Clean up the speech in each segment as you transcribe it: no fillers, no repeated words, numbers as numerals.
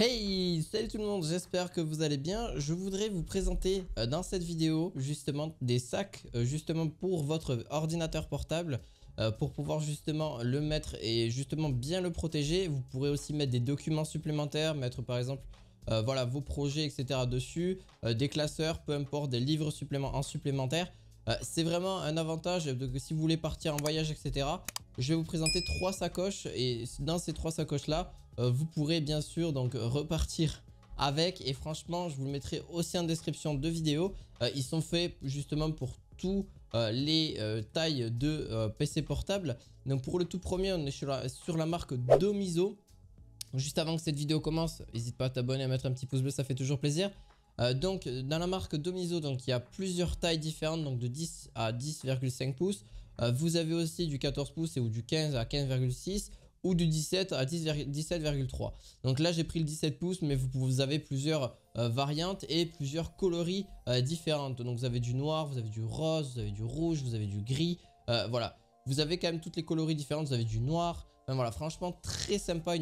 Hey, salut tout le monde, j'espère que vous allez bien. Je voudrais vous présenter dans cette vidéo justement des sacs justement pour votre ordinateur portable pour pouvoir justement le mettre et justement bien le protéger. Vous pourrez aussi mettre des documents supplémentaires, mettre par exemple voilà vos projets etc dessus, des classeurs, peu importe, des livres supplémentaires. C'est vraiment un avantage de, si vous voulez partir en voyage etc. Je vais vous présenter 3 sacoches et dans ces 3 sacoches là vous pourrez bien sûr donc repartir avec, et franchement je vous le mettrai aussi en description de vidéo. Ils sont faits justement pour tous les tailles de PC portable. Donc pour le tout premier on est sur la marque Domizo. Juste avant que cette vidéo commence, n'hésite pas à t'abonner, à mettre un petit pouce bleu, ça fait toujours plaisir. Donc dans la marque Domizo, donc il y a plusieurs tailles différentes, donc de 10 à 10,5 pouces. Vous avez aussi du 14 pouces ou du 15 à 15,6 ou du 17 à 17,3. Donc là j'ai pris le 17 pouces, mais vous avez plusieurs variantes et plusieurs coloris différentes. Donc vous avez du noir, vous avez du rose, vous avez du rouge, vous avez du gris. Voilà, vous avez quand même toutes les coloris différentes, vous avez du noir. Enfin, voilà, franchement très sympa,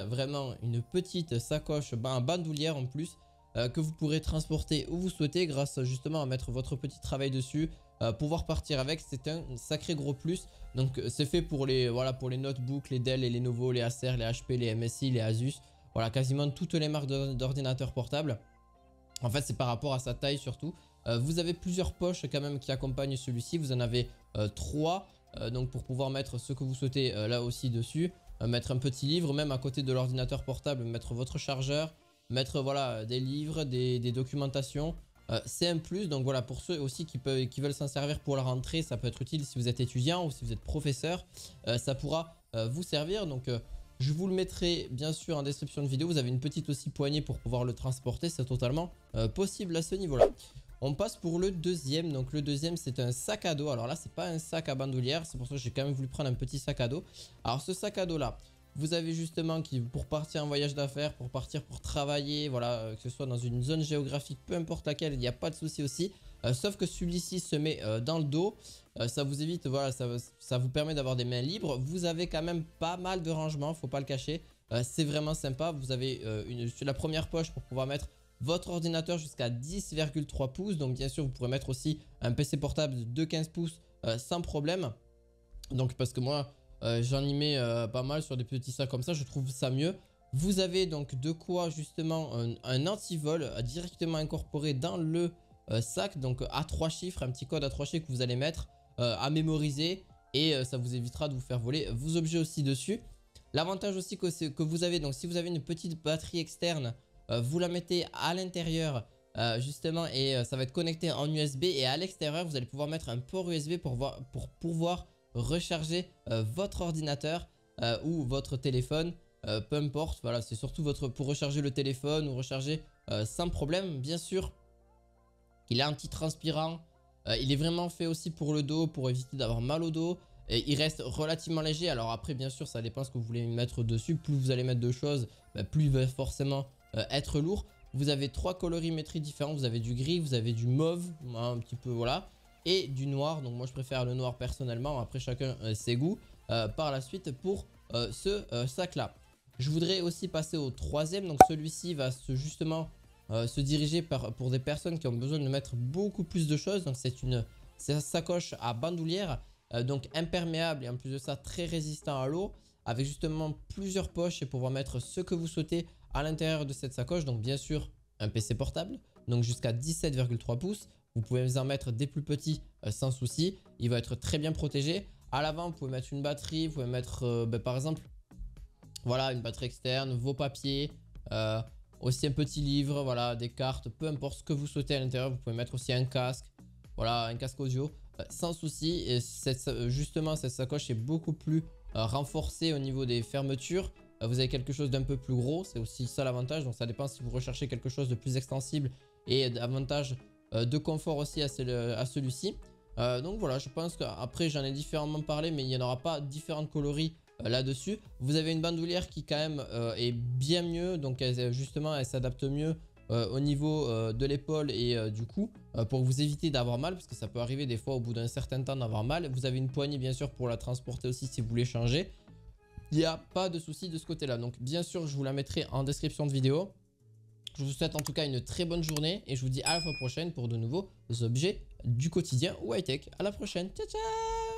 vraiment une petite sacoche, bandoulière en plus. Que vous pourrez transporter où vous souhaitez grâce justement à mettre votre petit travail dessus, pouvoir partir avec. C'est un sacré gros plus. Donc c'est fait pour les, voilà, pour les notebooks, les Dell, les Lenovo, les Acer, les HP, les MSI, les Asus, voilà, quasiment toutes les marques d'ordinateurs portables. En fait c'est par rapport à sa taille surtout. Vous avez plusieurs poches quand même qui accompagnent celui-ci. Vous en avez 3 donc pour pouvoir mettre ce que vous souhaitez là aussi dessus, mettre un petit livre même à côté de l'ordinateur portable, mettre votre chargeur, mettre voilà des livres, des documentations. C'est un plus. Donc voilà, pour ceux aussi qui veulent s'en servir pour la rentrée, ça peut être utile si vous êtes étudiant ou si vous êtes professeur, ça pourra vous servir. Donc je vous le mettrai bien sûr en description de vidéo. Vous avez une petite aussi poignée pour pouvoir le transporter, c'est totalement possible à ce niveau là. On passe pour le deuxième. Donc le deuxième c'est un sac à dos. Alors là c'est pas un sac à bandoulière, c'est pour ça que j'ai quand même voulu prendre un petit sac à dos. Alors ce sac à dos là, vous avez justement pour partir en voyage d'affaires, pour partir pour travailler, voilà, que ce soit dans une zone géographique, peu importe laquelle, il n'y a pas de souci aussi. Sauf que celui-ci se met dans le dos, ça vous évite, voilà, ça vous permet d'avoir des mains libres. Vous avez quand même pas mal de rangement, faut pas le cacher. C'est vraiment sympa. Vous avez la première poche pour pouvoir mettre votre ordinateur jusqu'à 10,3 pouces. Donc bien sûr vous pourrez mettre aussi un PC portable de 15 pouces sans problème. Donc parce que moi j'en y mets pas mal sur des petits sacs comme ça, je trouve ça mieux. Vous avez donc de quoi justement un antivol directement incorporé dans le sac, donc à 3 chiffres, un petit code à 3 chiffres que vous allez mettre à mémoriser, et ça vous évitera de vous faire voler vos objets aussi dessus. L'avantage aussi que vous avez, donc si vous avez une petite batterie externe, vous la mettez à l'intérieur justement, et ça va être connecté en USB, et à l'extérieur vous allez pouvoir mettre un port USB pour pouvoir recharger votre ordinateur ou votre téléphone, peu importe. Voilà, c'est surtout pour recharger le téléphone ou recharger sans problème. Bien sûr, il a anti-transpirant. Il est vraiment fait aussi pour le dos, pour éviter d'avoir mal au dos. Et il reste relativement léger. Alors après, bien sûr, ça dépend ce que vous voulez mettre dessus. Plus vous allez mettre de choses, plus il va forcément être lourd. Vous avez 3 colorimétries différentes. Vous avez du gris, vous avez du mauve, un petit peu, voilà, et du noir. Donc moi je préfère le noir personnellement, après chacun ses goûts. Par la suite pour ce sac là, je voudrais aussi passer au troisième. Donc celui-ci va justement se diriger pour des personnes qui ont besoin de mettre beaucoup plus de choses. Donc c'est une sacoche à bandoulière, donc imperméable, et en plus de ça très résistant à l'eau, avec justement plusieurs poches et pouvoir mettre ce que vous souhaitez à l'intérieur de cette sacoche. Donc bien sûr un PC portable, donc jusqu'à 17,3 pouces. Vous pouvez en mettre des plus petits sans souci. Il va être très bien protégé. À l'avant, vous pouvez mettre une batterie. Vous pouvez mettre par exemple, voilà, une batterie externe, vos papiers, aussi un petit livre, voilà, des cartes, peu importe ce que vous souhaitez à l'intérieur. Vous pouvez mettre aussi un casque, voilà, un casque audio, sans souci. Et justement, cette sacoche est beaucoup plus renforcée au niveau des fermetures. Vous avez quelque chose d'un peu plus gros, c'est aussi ça l'avantage. Donc ça dépend si vous recherchez quelque chose de plus extensible et davantage de confort aussi à celui-ci. Donc voilà, je pense qu'après j'en ai différemment parlé, mais il n'y en aura pas différentes coloris là-dessus. Vous avez une bandoulière qui quand même est bien mieux, donc justement elle s'adapte mieux au niveau de l'épaule et du cou, pour vous éviter d'avoir mal, parce que ça peut arriver des fois au bout d'un certain temps d'avoir mal. Vous avez une poignée bien sûr pour la transporter aussi si vous voulez changer. il n'y a pas de souci de ce côté-là. Donc bien sûr, je vous la mettrai en description de vidéo. Je vous souhaite en tout cas une très bonne journée et je vous dis à la fois prochaine pour de nouveaux objets du quotidien ou high-tech. À la prochaine, ciao ciao.